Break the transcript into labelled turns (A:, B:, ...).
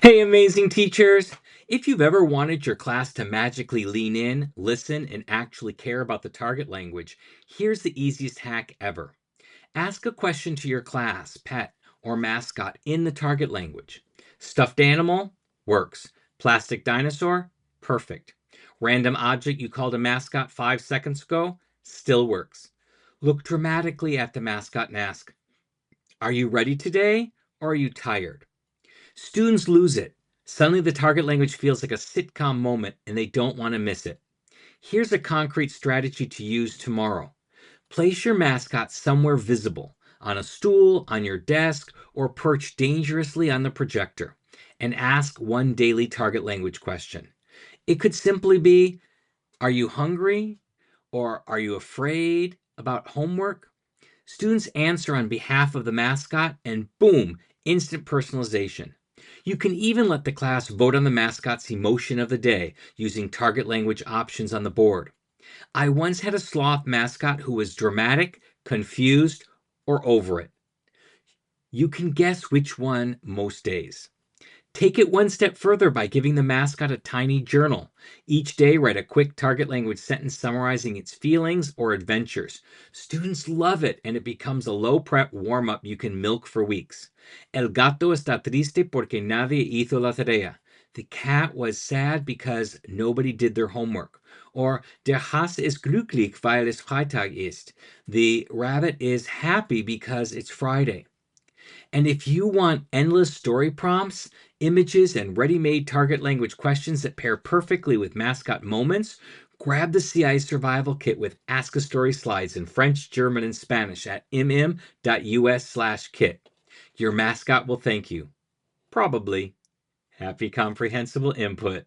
A: Hey, amazing teachers! If you've ever wanted your class to magically lean in, listen, and actually care about the target language, here's the easiest hack ever. Ask a question to your class, pet, or mascot in the target language. Stuffed animal? Works. Plastic dinosaur? Perfect. Random object you called a mascot 5 seconds ago? Still works. Look dramatically at the mascot and ask, are you ready today, or are you tired? Students lose it. Suddenly, the target language feels like a sitcom moment and they don't want to miss it. Here's a concrete strategy to use tomorrow. Place your mascot somewhere visible, on a stool, on your desk, or perched dangerously on the projector, and ask one daily target language question. It could simply be, are you hungry? Or are you afraid about homework? Students answer on behalf of the mascot, and boom, instant personalization. You can even let the class vote on the mascot's emotion of the day using target language options on the board. I once had a sloth mascot who was dramatic, confused, or over it. You can guess which one most days. Take it one step further by giving the mascot a tiny journal. Each day, write a quick target language sentence summarizing its feelings or adventures. Students love it, and it becomes a low prep warm up you can milk for weeks. El gato está triste porque nadie hizo la tarea. The cat was sad because nobody did their homework. Or der Hase ist glücklich, weil es Freitag ist. The rabbit is happy because it's Friday. And if you want endless story prompts, images, and ready made target language questions that pair perfectly with mascot moments, grab the CI Survival Kit with Ask a Story slides in French, German, and Spanish at mm.us/kit. Your mascot will thank you. Probably. Happy comprehensible input.